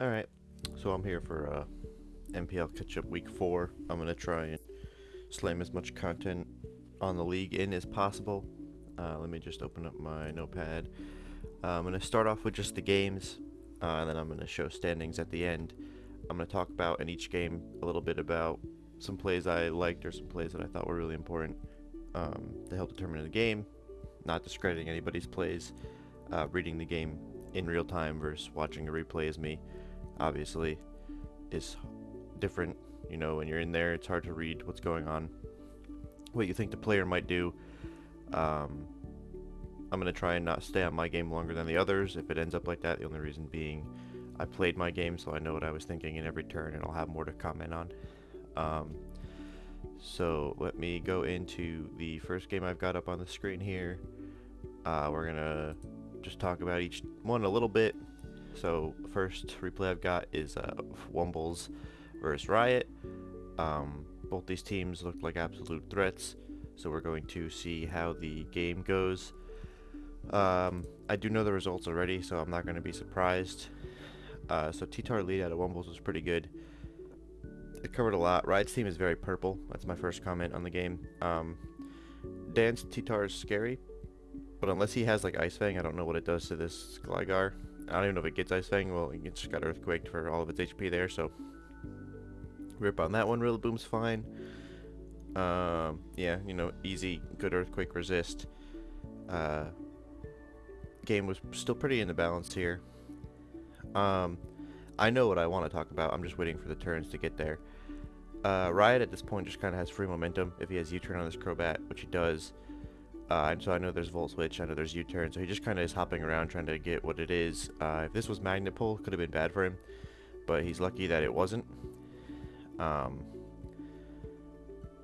Alright, so I'm here for MPL Catch-Up Week 4. I'm going to try and slam as much content on the league in as possible. Let me just open up my notepad. I'm going to start off with just the games, and then I'm going to show standings at the end. I'm going to talk about in each game a little bit about some plays I liked or some plays that I thought were really important to help determine the game, not discrediting anybody's plays, reading the game in real time versus watching a replay as me. Obviously is different. You know, when you're in there, it's hard to read what's going on, what you think the player might do. I'm going to try and not stay on my game longer than the others if it ends up like that. The only reason being I played my game, so I know what I was thinking in every turn, and I'll have more to comment on. So let me go into the first game I've got up on the screen here. We're going to just talk about each one a little bit. So first replay I've got is Wumbles versus Riot. Both these teams look like absolute threats, so we're going to see how the game goes. I do know the results already, so I'm not going to be surprised. So T-Tar lead out of Wumbles was pretty good. It covered a lot. Riot's team is very purple. That's my first comment on the game. Dan's T-Tar is scary, but unless he has like Ice Fang, I don't know what it does to this Gligar. I don't even know if it gets Ice Fang. Well, it just got Earthquaked for all of its HP there, so rip on that one. Rillaboom's fine. Yeah, you know, easy, good Earthquake resist. Game was still pretty in the balance here. I know what I want to talk about. I'm just waiting for the turns to get there. Riot at this point just kind of has free momentum if he has U-turn on his Crobat, which he does. And so I know there's Volt Switch, I know there's U-turn, so he just kind of is hopping around trying to get what it is. If this was Magnet Pull, it could have been bad for him, but he's lucky that it wasn't.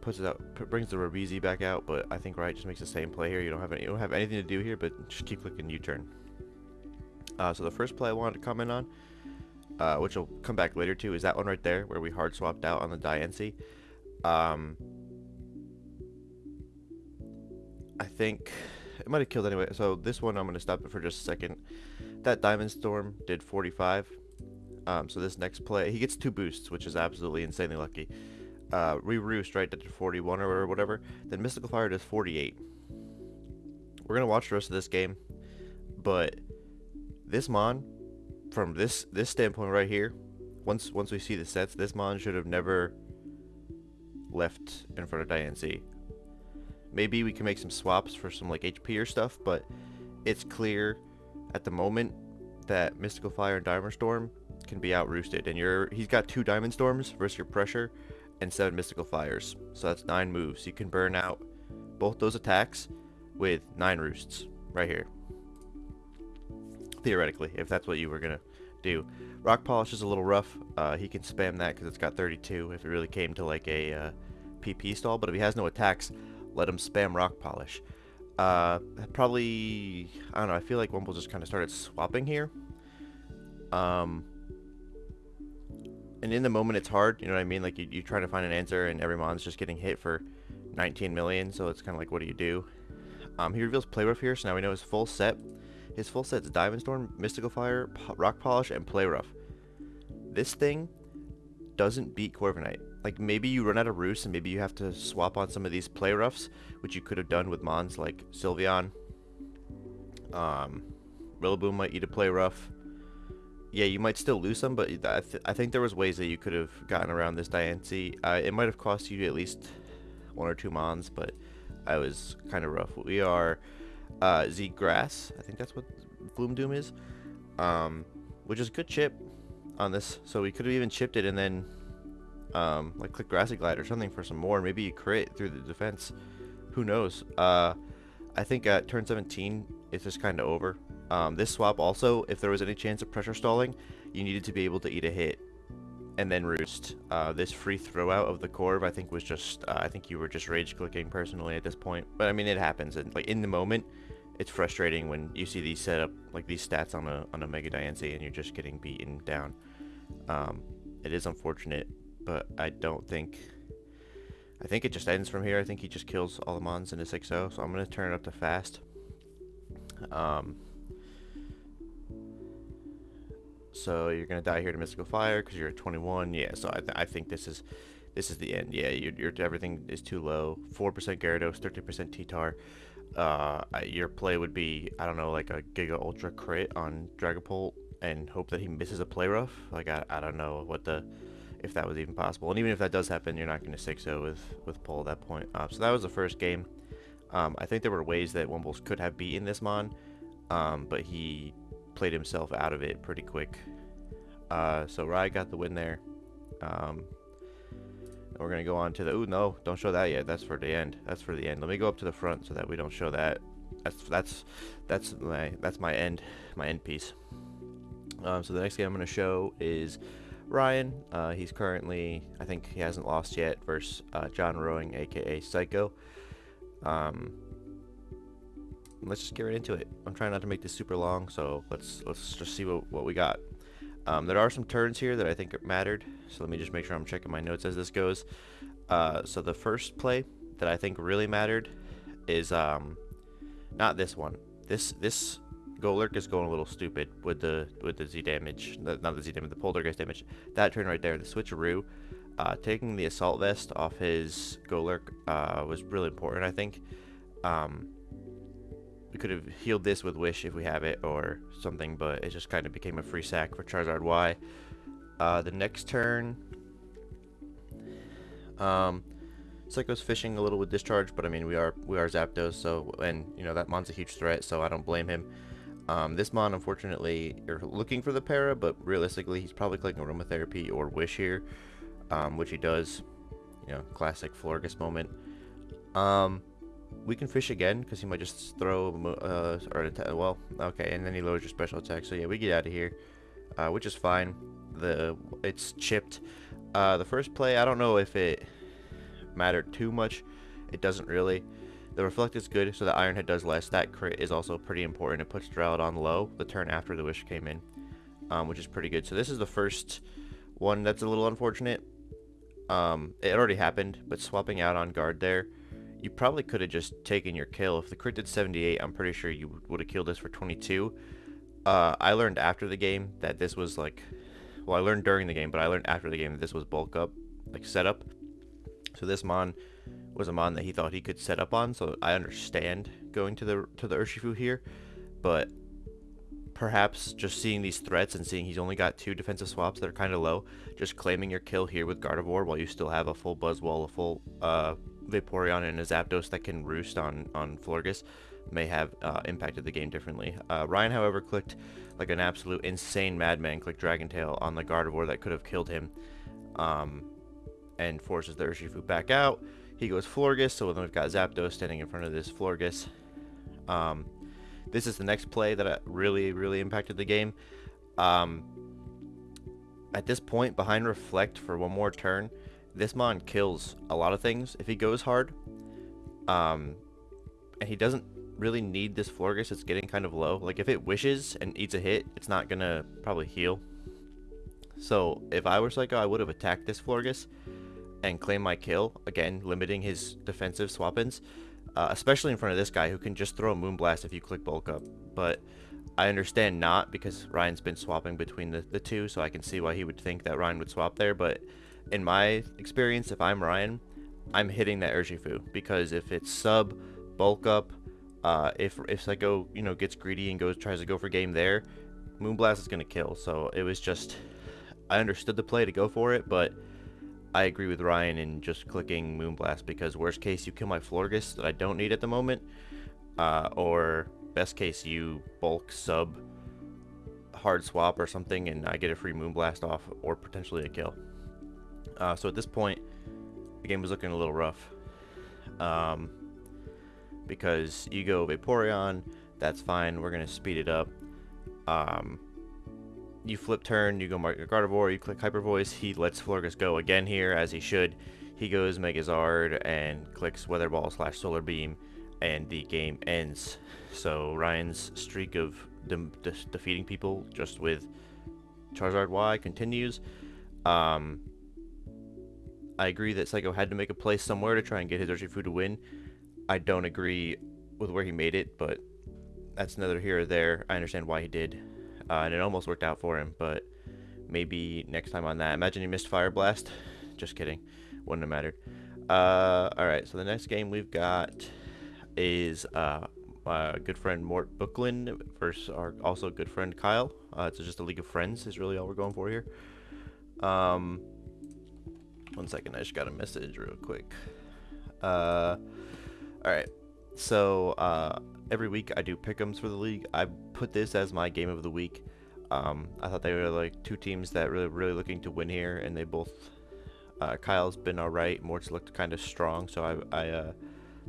Puts it out, brings the Rabizi back out, but I think Riot just makes the same play here. You don't have anything to do here, but just keep clicking U-turn. So the first play I wanted to comment on, which will come back later too, is that one right there where we hard swapped out on the Diancie. I think it might have killed anyway. So this one I'm going to stop it for just a second. That Diamond Storm did 45. So this next play, he gets 2 boosts, which is absolutely insanely lucky. Re-Roost, right, that did 41 or whatever. Then Mystical Fire does 48. We're going to watch the rest of this game. But this Mon, from this standpoint right here, once we see the sets, this Mon should have never left in front of Diancie. Maybe we can make some swaps for some like HP or stuff, but it's clear at the moment that Mystical Fire and Diamond Storm can be out roosted, and he's got 2 Diamond Storms versus your Pressure and 7 Mystical Fires, so that's 9 moves. You can burn out both those attacks with 9 roosts right here, theoretically, if that's what you were gonna do. Rock Polish is a little rough. He can spam that because it's got 32 if it really came to like a PP stall, but if he has no attacks, let him spam Rock Polish. Probably, I don't know, I feel like Wumble just kind of started swapping here. And in the moment it's hard, you know what I mean? Like you try to find an answer and every mon's just getting hit for 19 million, so it's kind of like, what do you do? He reveals Play Rough here, so now we know his full set. His full set's Diamond Storm, Mystical Fire, Rock Polish, and Play Rough. This thing doesn't beat Corviknight. Like, maybe you run out of Roost and maybe you have to swap on some of these Play Roughs, which you could have done with Mons like Sylveon. Rillaboom might eat a Play Rough. Yeah, you might still lose some, but I think there was ways that you could have gotten around this Diancie. It might have cost you at least 1 or 2 Mons, but I was kind of rough. We are Z Grass. I think that's what Gloom Doom is, which is a good chip on this. So we could have even chipped it and then like click Grassy Glide or something for some more. Maybe you crit through the defense. Who knows? I think at turn 17 it's just kind of over. This swap also, if there was any chance of pressure stalling, you needed to be able to eat a hit and then roost. This free throw out of the Corv, I think was just, I think you were just rage clicking personally at this point. But I mean, it happens, and like in the moment, it's frustrating when you see these set up, like these stats on a Mega Diancie and you're just getting beaten down. It is unfortunate, but I think it just ends from here. I think he just kills all the Mons into 6-0, so I'm going to turn it up to fast. So you're gonna die here to Mystical Fire because you're at 21. Yeah, so I think this is the end. Yeah, your everything is too low. 4% Gyarados, 13% T-Tar. Your play would be, I don't know, like a Giga Ultra crit on Dragapult and hope that he misses a play rough. Like I don't know if that was even possible. And even if that does happen, you're not going to 6-0 with Pull at that point. So that was the first game. I think there were ways that Wumbles could have beaten this Mon, but he played himself out of it pretty quick. So Rai got the win there. We're gonna go on to the. Ooh, no! Don't show that yet. That's for the end. That's for the end. Let me go up to the front so that we don't show that. That's my end piece. So the next game I'm gonna show is Ryan. He's currently, I think he hasn't lost yet versus John Rowing, aka Psycho. Let's just get right into it. I'm trying not to make this super long, so let's just see what we got. There are some turns here that I think mattered, so let me just make sure I'm checking my notes as this goes. So the first play that I think really mattered is not this one. This Golurk is going a little stupid with the Z damage, not the Z damage, the Poltergeist damage. That turn right there, the switcheroo, taking the Assault Vest off his Golurk was really important, I think. We could have healed this with Wish if we have it or something, but it just kind of became a free sack for Charizard Y. The next turn, Psycho's fishing a little with Discharge, but I mean we are Zapdos, so, and you know that Mon's a huge threat, so I don't blame him. This Mon, unfortunately, you're looking for the para, but realistically he's probably clicking Aromatherapy or Wish here, which he does. You know, classic Florges moment. We can fish again because he might just throw well, okay, and then he lowers your special attack. So yeah, we get out of here, which is fine. It's chipped. The first play, I don't know if it mattered too much. It doesn't really. The Reflect is good, so the Iron Head does less. That crit is also pretty important. It puts Drowdon low the turn after the Wish came in, which is pretty good. So this is the first one that's a little unfortunate. It already happened, but swapping out on guard there, you probably could have just taken your kill. If the crit did 78, I'm pretty sure you would have killed this for 22. I learned after the game that this was like, well, I learned during the game, but I learned after the game that this was bulk up, like setup. So this Mon was a Mon that he thought he could set up on, so I understand going to the Urshifu here, but perhaps just seeing these threats and seeing he's only got 2 defensive swaps that are kind of low, just claiming your kill here with Gardevoir while you still have a full Buzzwole, a full Vaporeon, and a Zapdos that can roost on Florges may have impacted the game differently. Ryan, however, clicked like an absolute insane madman, clicked Dragon Tail on the Gardevoir that could have killed him, and forces the Urshifu back out. He goes Florges, so then we've got Zapdos standing in front of this Florges. This is the next play that really impacted the game. At this point, behind Reflect for one more turn, this Mon kills a lot of things if he goes hard. And he doesn't really need this Florges. It's getting kind of low. Like if it wishes and eats a hit, it's not gonna probably heal. So if I were Psycho, I would have attacked this Florges and claimed my kill, again limiting his defensive swap-ins. Especially in front of this guy who can just throw a Moonblast if you click bulk up. But I understand not, because Ryan's been swapping between the two, so I can see why he would think that Ryan would swap there. But in my experience, if I'm Ryan, I'm hitting that Urshifu, because if it's sub, bulk up, if Psycho, you know, gets greedy and tries to go for game there, Moonblast is gonna kill. So it was just, I understood the play to go for it, but I agree with Ryan in just clicking Moonblast, because worst case you kill my Florges that I don't need at the moment, or best case you bulk sub hard swap or something and I get a free Moonblast off, or potentially a kill. So at this point the game was looking a little rough, because you go Vaporeon, that's fine, we're gonna speed it up. You flip turn, you go Gardevoir, you click Hyper Voice, he lets Florges go again here, as he should. He goes Megazard and clicks Weather Ball / Solar Beam, and the game ends. So Ryan's streak of defeating people just with Charizard Y continues. I agree that Psycho had to make a play somewhere to try and get his Urshifu to win. I don't agree with where he made it, but that's neither here or there. I understand why he did. and it almost worked out for him, but maybe next time on that. Imagine he missed Fire Blast. Just kidding. Wouldn't have mattered. Alright, so the next game we've got is my good friend Mort Booklin versus our also good friend Kyle. It's just a league of friends is really all we're going for here. 1 second, I just got a message real quick. Alright, so every week I do pick'ems for the league. I put this as my game of the week. I thought they were like two teams that really looking to win here, and they both. Kyle's been alright. Mort's looked kind of strong, so I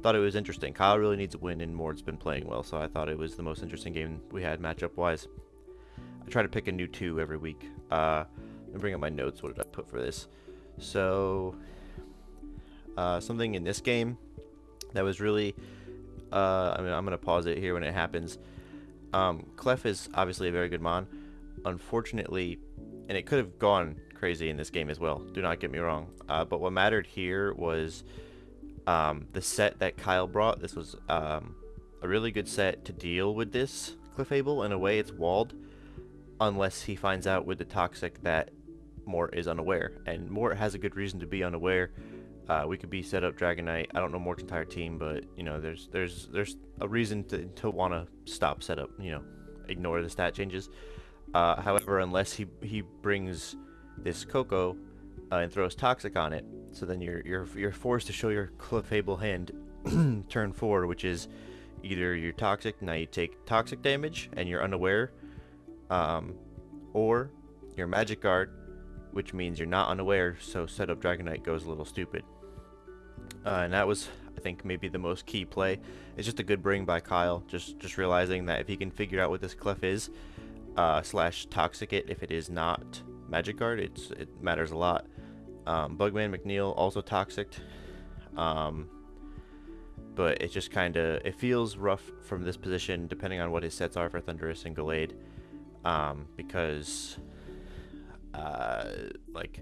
thought it was interesting. Kyle really needs a win, and Mort's been playing well, so I thought it was the most interesting game we had matchup wise. I try to pick a new two every week. Let me bring up my notes. What did I put for this? So something in this game that was really I'm gonna pause it here when it happens. Clef is obviously a very good mon. Unfortunately, and it could have gone crazy in this game as well, do not get me wrong, but what mattered here was the set that Kyle brought. This was a really good set to deal with this Clefable. In a way, it's walled unless he finds out with the Toxic that Mort is unaware, and Mort has a good reason to be unaware. We could be set up Dragonite. I don't know Mort's entire team, but you know, there's a reason to want to stop setup, you know, ignore the stat changes. However, unless he brings this Coco and throws Toxic on it, so then you're forced to show your Clefable hand turn 4, which is either you're Toxic, now you take Toxic damage and you're unaware, or you're Magic Guard, which means you're not unaware, so setup Dragonite goes a little stupid. And that was, I think, maybe the most key play. It's just a good bring by Kyle, just realizing that if he can figure out what this Clef is, slash Toxic it if it is not Magic Guard, it matters a lot. Bugman McNeil also Toxic, but it just kind of, it feels rough from this position depending on what his sets are for Thundurus and Gallade, because like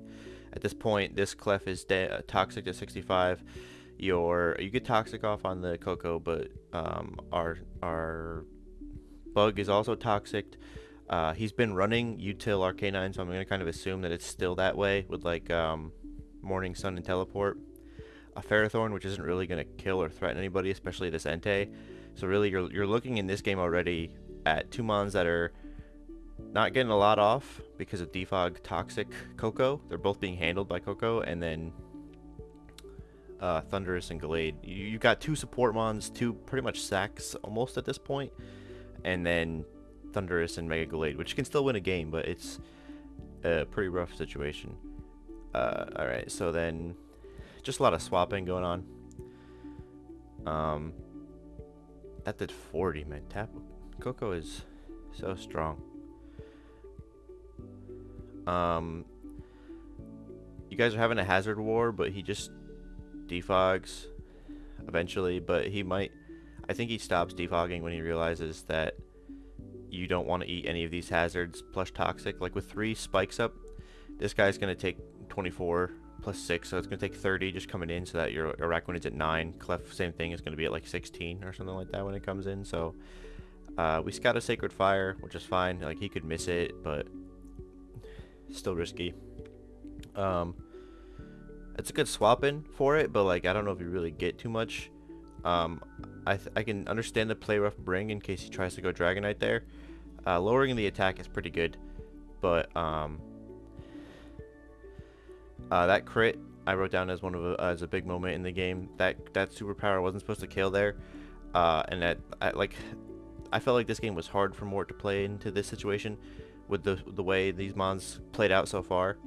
at this point this Clef is Toxic to 65. You get Toxic off on the Coco, but our Bug is also Toxic. He's been running Util Arcanine, so I'm going to kind of assume that it's still that way with like Morning Sun and Teleport. A Ferrothorn, which isn't really going to kill or threaten anybody, especially this Entei. So really you're looking in this game already at two mons that are not getting a lot off because of Defog, Toxic, Coco. They're both being handled by Coco, and then Thundurus and Gallade. You've got two support mons, two pretty much sacks almost at this point, and then Thundurus and Mega Gallade, which can still win a game, but it's a pretty rough situation. Alright, so then just a lot of swapping going on. That did 40, man. Coco is so strong. You guys are having a hazard war, but he just defogs eventually, but he might, I think he stops defogging when he realizes that you don't want to eat any of these hazards plus Toxic. Like with 3 spikes up, this guy's going to take 24 plus 6, so it's going to take 30 just coming in, so that your Araquanid's at 9. Clef, same thing, is going to be at like 16 or something like that when it comes in. So we scout a Sacred Fire, which is fine. Like he could miss it, but still risky. It's a good swap in for it, but like I don't know if you really get too much. I can understand the play rough bring in case he tries to go Dragonite there. Lowering the attack is pretty good, but that crit I wrote down as as a big moment in the game. That superpower wasn't supposed to kill there, and I felt like this game was hard for Mort to play into this situation with the way these mons played out so far.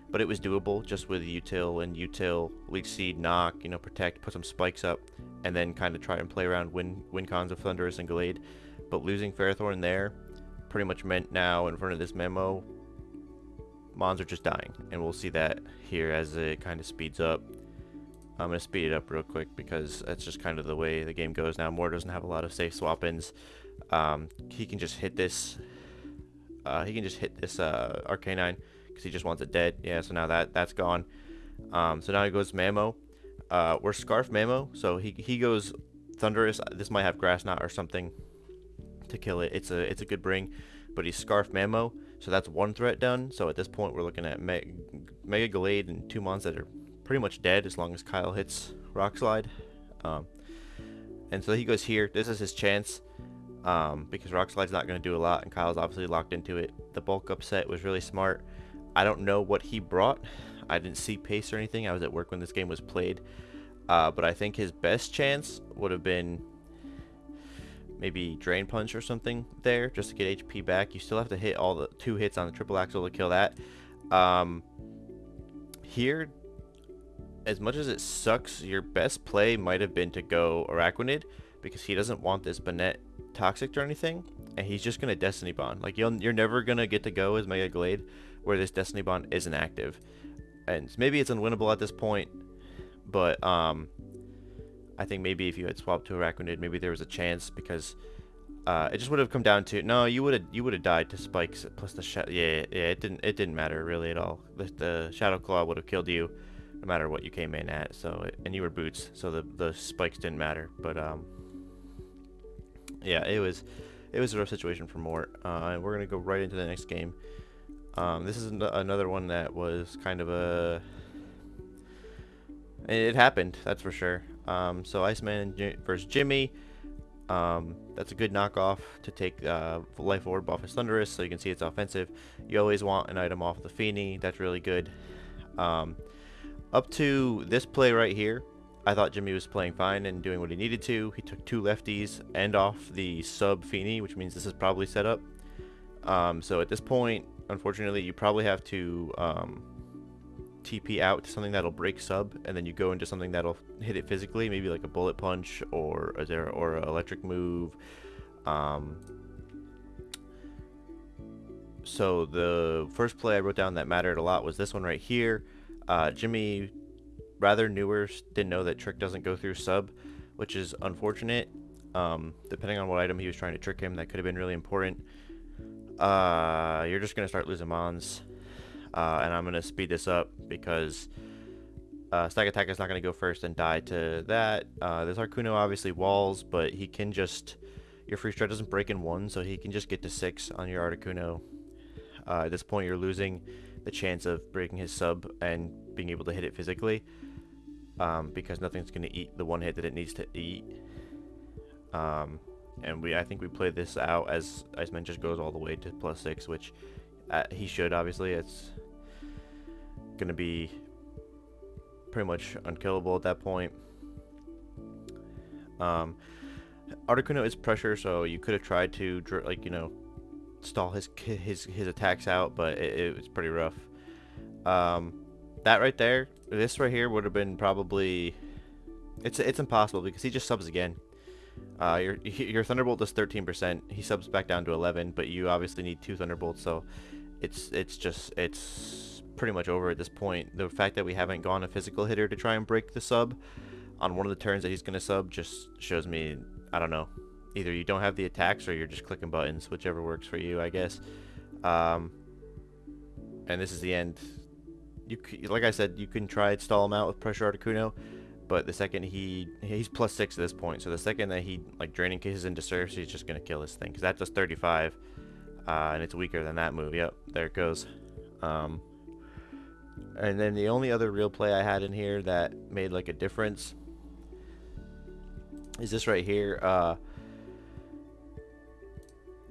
But it was doable just with Util and Util, Leech Seed, Knock, you know, Protect, put some spikes up, and then kind of try and play around win cons of Thundurus and Gallade. But losing Ferrothorn there pretty much meant now in front of this memo, mons are just dying. And we'll see that here as it kind of speeds up. I'm going to speed it up real quick because that's just kind of the way the game goes now. Mort doesn't have a lot of safe swap-ins. He can just hit this. Arcanine. Because he just wants it dead. Yeah, so now that's gone. So now he goes Mamo. We're Scarf Mamo, so he goes Thundurus. This might have Grass Knot or something to kill it. It's a good bring, but he's Scarf Mamo, so that's one threat done. So at this point, we're looking at Mega Glade and 2 mons that are pretty much dead as long as Kyle hits Rock Slide. And so he goes here. This is his chance, because Rock Slide's not going to do a lot, and Kyle's obviously locked into it. The bulk upset was really smart. I don't know what he brought. I didn't see pace or anything. I was at work when this game was played. But I think his best chance would have been maybe Drain Punch or something there, just to get HP back. You still have to hit all the 2 hits on the triple axle to kill that. Here, as much as it sucks, your best play might have been to go Araquanid, because he doesn't want this Banette Toxic or anything, and he's just going to Destiny Bond. Like, you're never going to get to go as Mega Glade where this Destiny Bond isn't active. And maybe it's unwinnable at this point, but I think maybe if you had swapped to Araquanid, maybe there was a chance, because it just would have come down to, no, you would have died to spikes plus the it didn't matter really at all. The Shadow Claw would have killed you no matter what you came in at. So and you were boots, so the spikes didn't matter. But yeah, it was a rough situation for Mort. And we're gonna go right into the next game. This is another one that was kind of a... It happened, that's for sure. So Iceman versus Jimmy. That's a good knockoff to take Life Orb off his Thunderous, so you can see it's offensive. You always want an item off the Feeny. That's really good. Up to this play right here, I thought Jimmy was playing fine and doing what he needed to. He took 2 lefties and off the sub Feeny, which means this is probably set up. So at this point, unfortunately, you probably have to TP out to something that'll break sub, and then you go into something that'll hit it physically, maybe like a Bullet Punch or an electric move. So the first play I wrote down that mattered a lot was this one right here. Jimmy, rather newer, didn't know that trick doesn't go through sub, which is unfortunate. Depending on what item he was trying to trick him, that could have been really important. You're just gonna start losing mons, and I'm gonna speed this up because Stack Attack is not gonna go first and die to that. This Arcuno obviously walls, but he can just, your free stride doesn't break in 1, so he can just get to 6 on your Articuno. At this point, you're losing the chance of breaking his sub and being able to hit it physically, because nothing's gonna eat the 1 hit that it needs to eat. And I think we play this out as Iceman just goes all the way to +6, which he should, obviously. It's going to be pretty much unkillable at that point. Articuno is pressure, so you could have tried to, like, you know, stall his attacks out, but it was pretty rough. That right there, this right here would have been probably... It's impossible because he just subs again. Your Thunderbolt does 13%. He subs back down to 11, but you obviously need 2 Thunderbolts, so it's pretty much over at this point. The fact that we haven't gone a physical hitter to try and break the sub on one of the turns that he's gonna sub just shows me, I don't know, either you don't have the attacks or you're just clicking buttons, whichever works for you, I guess. And this is the end. Like I said, you can try and stall him out with Pressure Articuno, but the second he's +6 at this point, so the second that he like draining cases into Surf, he's just gonna kill this thing, because that does 35, and it's weaker than that move. Yep, there it goes. And then the only other real play I had in here that made like a difference is this right here.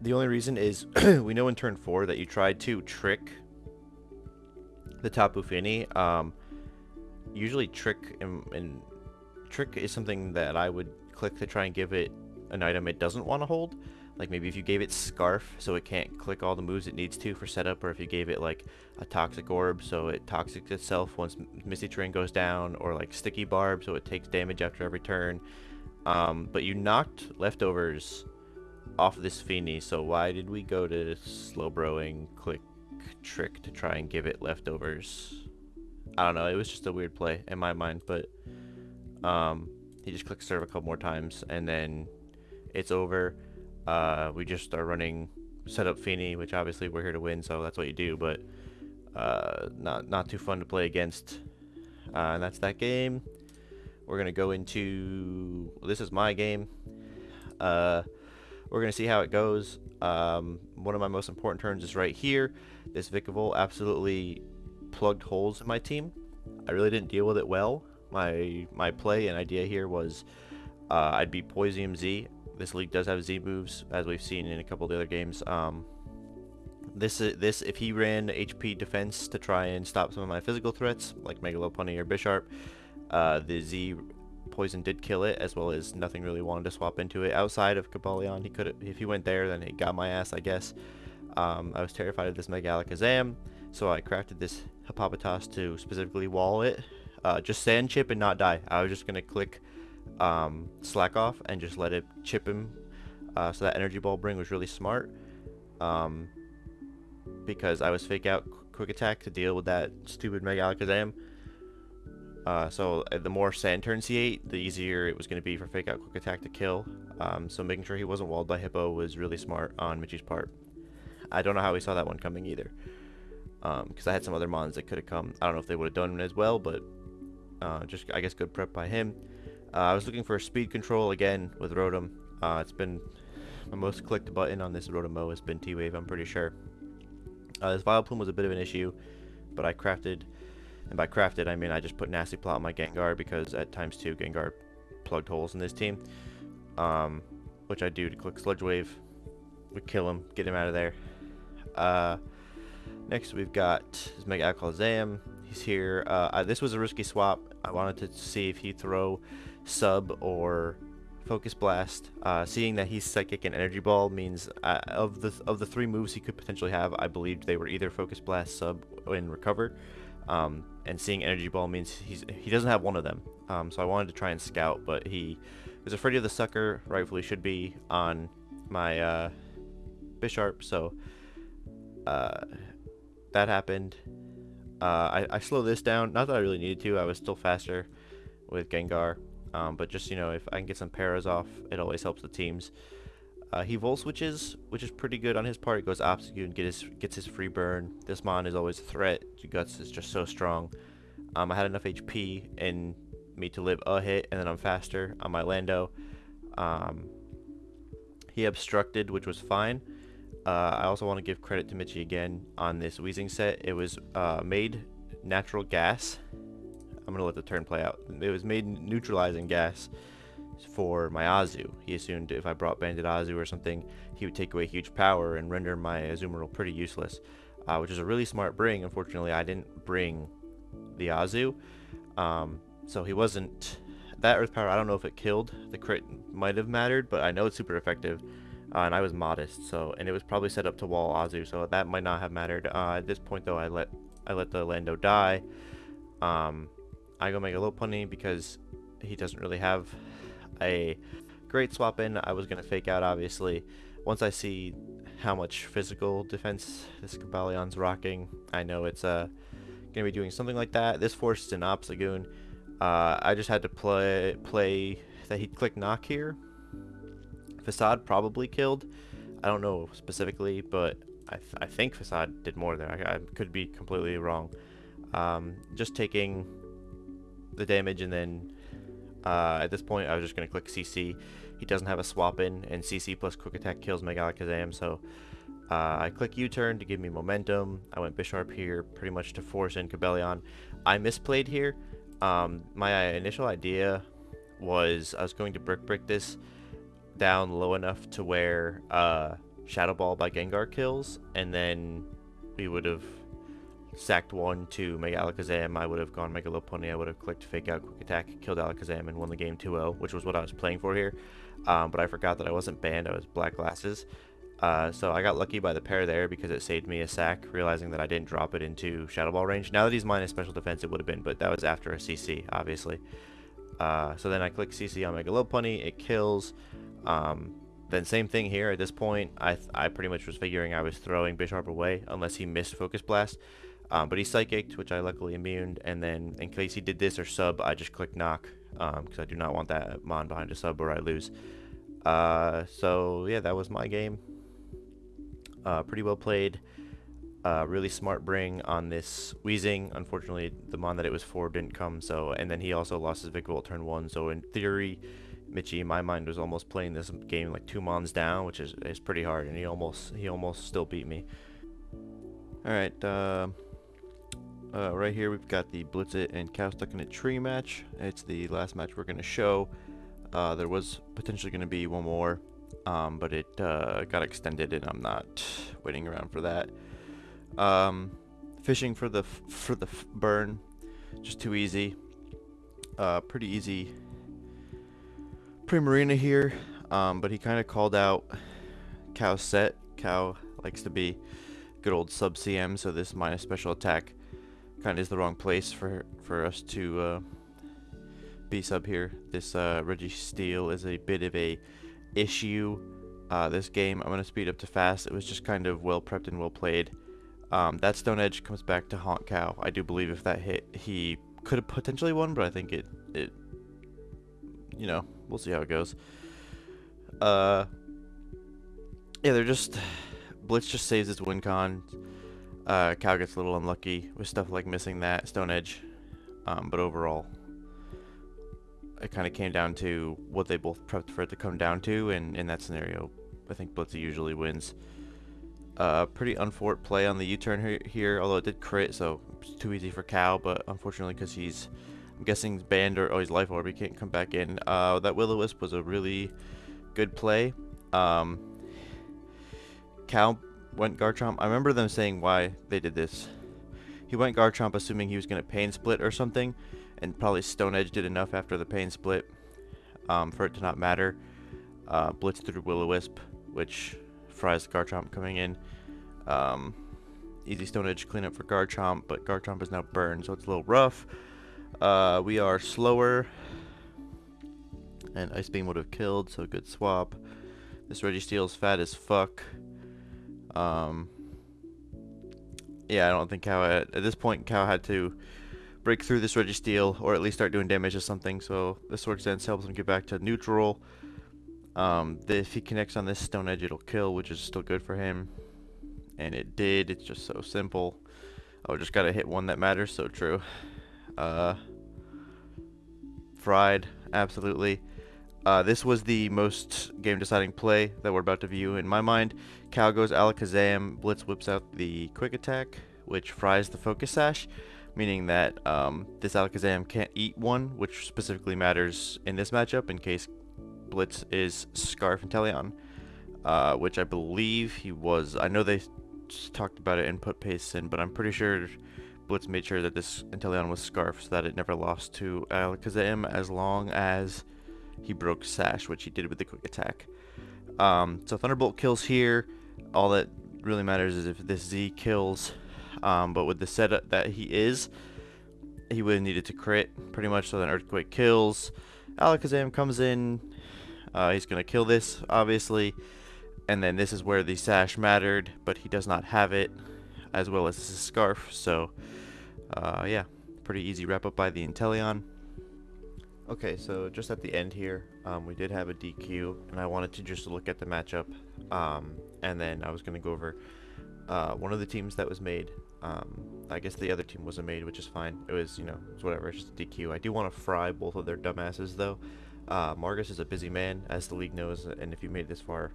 The only reason is we know in turn 4 that you tried to trick the Tapu Fini. Usually trick is something that I would click to try and give it an item it doesn't want to hold. Like maybe if you gave it Scarf so it can't click all the moves it needs to for setup, or if you gave it like a Toxic Orb so it toxics itself once Misty Terrain goes down, or like Sticky Barb so it takes damage after every turn. But you knocked Leftovers off this Fini, so why did we go to Slowbroing click trick to try and give it Leftovers? I don't know, it was just a weird play in my mind, but he just clicked serve a couple more times and then it's over. We just are running setup Fini, which obviously we're here to win, so that's what you do, but not too fun to play against. And that's that game. We're gonna go into, this is my game. we're going to see how it goes. One of my most important turns is right here. This Vikavolt absolutely plugged holes in my team. I really didn't deal with it well. My play and idea here was I'd beat Poisium Z. This league does have Z moves, as we've seen in a couple of the other games. This if he ran HP defense to try and stop some of my physical threats, like Mega Lopunny or Bisharp, the Z poison did kill it, as well as nothing really wanted to swap into it outside of Cobalion. He could, if he went there, then he got my ass, I guess. I was terrified of this Mega Alakazam, so I crafted this Hippopotas to specifically wall it. Just sand chip and not die. I was just gonna click slack off and just let it chip him. So that energy ball bring was really smart. Because I was fake out quick attack to deal with that stupid Mega Alakazam. So the more sand turns he ate, the easier it was going to be for fake out quick attack to kill. So making sure he wasn't walled by Hippo was really smart on Michi's part. I don't know how he saw that one coming either. Because I had some other mons that could have come. I don't know if they would have done it as well, but just, I guess, good prep by him. I was looking for speed control again with Rotom. It's been my most clicked button on this Rotom has been T-Wave, I'm pretty sure. This Vileplume was a bit of an issue, but I crafted, and by crafted I mean I just put Nasty Plot on my Gengar, because at times 2 Gengar plugged holes in this team, which I do to click Sludge Wave, would kill him, get him out of there. Next we've got his Mega Alakazam. He's here. This was a risky swap. I wanted to see if he'd throw Sub or Focus Blast. Seeing that he's Psychic and Energy Ball means of the 3 moves he could potentially have, I believed they were either Focus Blast, Sub, and Recover. And seeing Energy Ball means he doesn't have one of them. So I wanted to try and scout, but he was afraid of the Sucker, rightfully should be, on my Bisharp. So that happened. I slowed this down. Not that I really needed to. I was still faster with Gengar. But just, you know, if I can get some paras off, it always helps the teams. He Volt Switches, which is pretty good on his part. It goes Obstagoon and gets his free burn. This mon is always a threat. Guts is just so strong. I had enough HP in me to live a hit, and then I'm faster on my Lando. He obstructed, which was fine. I also want to give credit to Michi again on this Weezing set. It was made natural gas. I'm going to let the turn play out. It was made neutralizing gas for my Azu. He assumed if I brought Bandit Azu or something, he would take away huge power and render my Azumarill pretty useless, which is a really smart bring. Unfortunately, I didn't bring the Azu, so he wasn't... That Earth Power, I don't know if it killed. The crit might have mattered, but I know it's super effective, and I was modest, so, and it was probably set up to wall Azu, so that might not have mattered. At this point, though, I let the Lando die. I go Mega Lopunny because he doesn't really have a great swap in. I was going to fake out, obviously. Once I see how much physical defense this Cabalion's rocking, I know it's going to be doing something like that. This forced an Obstagoon. I just had to play that he'd click Knock here. Facade probably killed. I don't know specifically, but I think Facade did more there. I could be completely wrong. Just taking the damage, and then at this point I was just going to click CC. He doesn't have a swap in, and CC plus quick attack kills Mega Alakazam, so I click U-turn to give me momentum. I went Bisharp here pretty much to force in Cobalion. I misplayed here. My initial idea was I was going to brick this down low enough to where Shadow Ball by Gengar kills, and then we would have sacked 1 to Mega Alakazam. I would have gone Mega Lopunny. I would have clicked Fake Out Quick Attack, killed Alakazam, and won the game 2-0, which was what I was playing for here. But I forgot that I wasn't banned. I was Black Glasses. So I got lucky by the pair there because it saved me a sack, realizing that I didn't drop it into Shadow Ball range. Now that he's minus special defense, it would have been, but that was after a CC, obviously. So then I click CC on Mega Lopunny. It kills. Then same thing here. At this point, I pretty much was figuring I was throwing Bisharp away unless he missed Focus Blast. But he Psychicked, which I luckily immuned, and then in case he did this or sub, I just click Knock, because I do not want that mon behind a sub or I lose. So yeah, that was my game. Pretty well played. Really smart bring on this Weezing. Unfortunately, the mon that it was for didn't come, so, and then he also lost his Vikavolt turn 1, so in theory, Mitchie, in my mind, was almost playing this game like 2 mons down, which is pretty hard, and he almost still beat me. All right, right here we've got the Blitz It and Cow Stuck in a Tree match. It's the last match we're gonna show. There was potentially gonna be one more, but it got extended, and I'm not waiting around for that. Fishing for the burn, just too easy. Pretty easy pre-marina here, but he kind of called out Cow's set. Cow likes to be good old sub CM, so this minus special attack kind of is the wrong place for us to be sub here. This Reggie Steele is a bit of a issue. This game, I'm going to speed up to fast. It was just kind of well prepped and well played. That Stone Edge comes back to haunt Cow. I do believe if that hit, he could have potentially won, but I think it you know, we'll see how it goes. Yeah, they're just Blitz just saves his win con. Cow gets a little unlucky with stuff like missing that Stone Edge, but overall, it kind of came down to what they both prepped for it to come down to, and in that scenario, I think Blitz usually wins. Pretty unfort play on the U-turn here, although it did crit, so it's too easy for Cow, but unfortunately because he's, I'm guessing, banned or he's life orb, he can't come back in. That Will-O-Wisp was a really good play. Cow went Garchomp. I remember them saying why they did this. He went Garchomp assuming he was going to Pain Split or something, and probably Stone Edge did enough after the Pain Split for it to not matter. Blitz through Will-O-Wisp, which fries Garchomp coming in. Easy Stone Edge cleanup for Garchomp, but Garchomp is now burned, so it's a little rough. We are slower, and Ice Beam would have killed, so good swap. This Reggie Steele's fat as fuck. Yeah, I don't think Cow at this point Cow had to break through this Reggie Steele, or at least start doing damage to something, so this Sword Dance helps him get back to neutral. If he connects on this Stone Edge, it'll kill, which is still good for him. And it did. It's just so simple. Oh, just gotta hit one that matters. So true. Fried. Absolutely. This was the most game-deciding play that we're about to view in my mind. Cow goes Alakazam. Blitz whips out the Quick Attack, which fries the Focus Sash, meaning that this Alakazam can't eat one, which specifically matters in this matchup in case Blitz is Scarf Inteleon, which I believe he was. I know they talked about it and put pastes in, but I'm pretty sure Blitz made sure that this Inteleon was Scarf so that it never lost to Alakazam as long as he broke Sash, which he did with the Quick Attack. So Thunderbolt kills here. All that really matters is if this Z kills, but with the setup that he would have needed to crit pretty much, so then Earthquake kills. Alakazam comes in. He's going to kill this, obviously, and then this is where the Sash mattered, but he does not have it, as well as this is Scarf, so, yeah, pretty easy wrap-up by the Inteleon. Okay, so just at the end here, we did have a DQ, and I wanted to just look at the matchup, and then I was going to go over one of the teams that was made. I guess the other team wasn't made, which is fine. It was, you know, it's whatever, it's just a DQ. I do want to fry both of their dumbasses, though. Margus is a busy man, as the league knows, and if you made this far,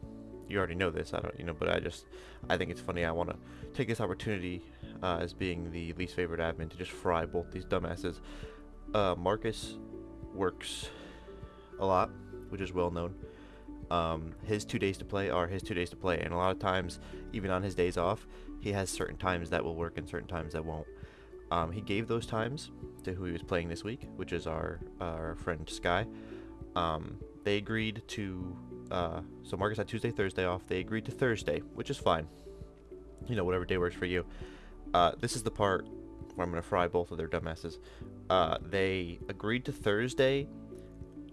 you already know this. I don't, you know, but I think it's funny. I want to take this opportunity as being the least favorite admin to just fry both these dumbasses. Marcus works a lot, which is well known. His 2 days to play are his 2 days to play, and a lot of times, even on his days off, he has certain times that will work and certain times that won't. He gave those times to who he was playing this week, which is our friend Sky. They agreed to, so Marcus had Tuesday, Thursday off. They agreed to Thursday, which is fine. You know, whatever day works for you. This is the part where I'm going to fry both of their dumbasses. They agreed to Thursday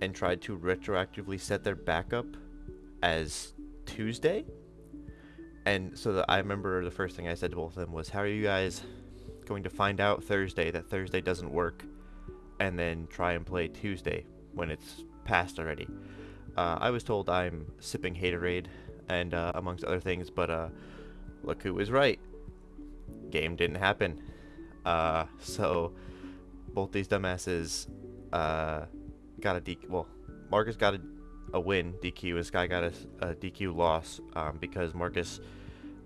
and tried to retroactively set their backup as Tuesday. And so I remember the first thing I said to both of them was, how are you guys going to find out Thursday that Thursday doesn't work and then try and play Tuesday when it's past already? I was told I'm sipping Haterade and amongst other things, but look who was right. Game didn't happen. So both these dumbasses got a DQ. Well, Marcus got a win DQ and Sky got a DQ loss because Marcus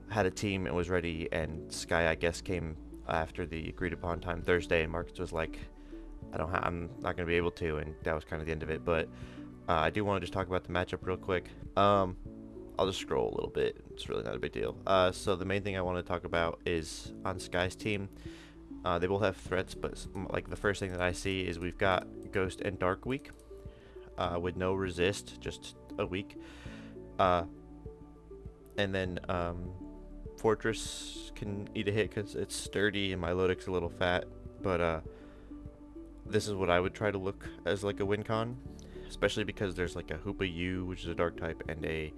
had a team and was ready, and Sky, I guess, came after the agreed upon time Thursday, and Marcus was like, I'm not going to be able to, and that was kind of the end of it. But I do want to just talk about the matchup real quick. I'll just scroll a little bit. It's really not a big deal. So the main thing I want to talk about is on Sky's team. They both have threats, but like the first thing that I see is we've got Ghost and Dark Weak with no resist, just a weak. And then Fortress can eat a hit because it's sturdy and my Lodic's a little fat. But this is what I would try to look as like a win con, especially because there's like a Hoopa U, which is a dark type, and a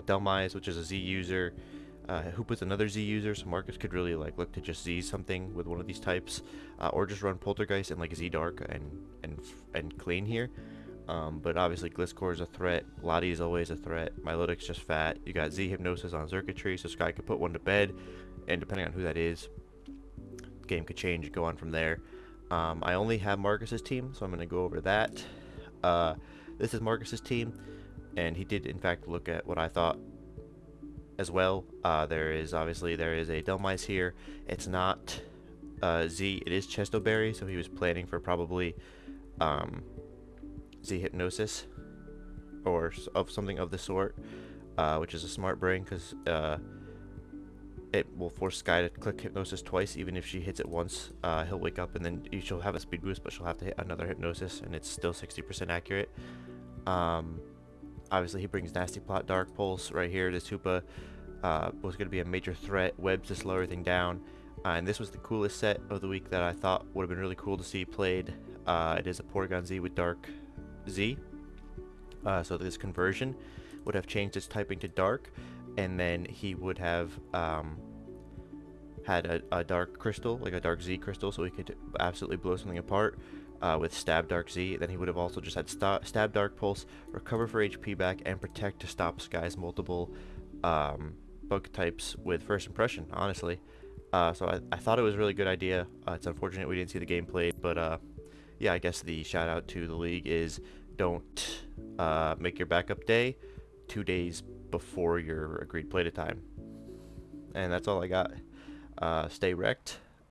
Delmise, which is a Z user. Hoopa's another Z user, so Marcus could really like look to just Z something with one of these types, or just run Poltergeist and like Z Dark and clean here. But obviously Gliscor is a threat. Lottie is always a threat. Milodic's just fat. You got Z Hypnosis on Circuitry, so Sky could put one to bed, and depending on who that is, game could change and go on from there. I only have Marcus's team, so I'm going to go over that. This is Marcus's team, and he did in fact look at what I thought as well. There is a Delmise here. It's not Z, it is Chestoberry, so he was planning for probably Z Hypnosis or of something of the sort, which is a smart brain because it will force Sky to click Hypnosis twice. Even if she hits it once, he'll wake up and then she'll have a speed boost, but she'll have to hit another Hypnosis, and it's still 60% accurate. Obviously, he brings Nasty Plot, Dark Pulse right here. This Hoopa was going to be a major threat. Web to slow everything down. And this was the coolest set of the week that I thought would have been really cool to see played. It is a Porygon Z with Dark Z. So this conversion would have changed its typing to Dark, and then he would have had a Dark Crystal, like a Dark Z Crystal, so he could absolutely blow something apart with Stab Dark Z. Then he would have also just had Stab Dark Pulse, Recover for HP back, and Protect to stop Sky's multiple bug types with First Impression, honestly. So I thought it was a really good idea. It's unfortunate we didn't see the game played, but yeah, I guess the shout out to the league is don't make your backup day 2 days before your agreed play time. And that's all I got. Stay wrecked.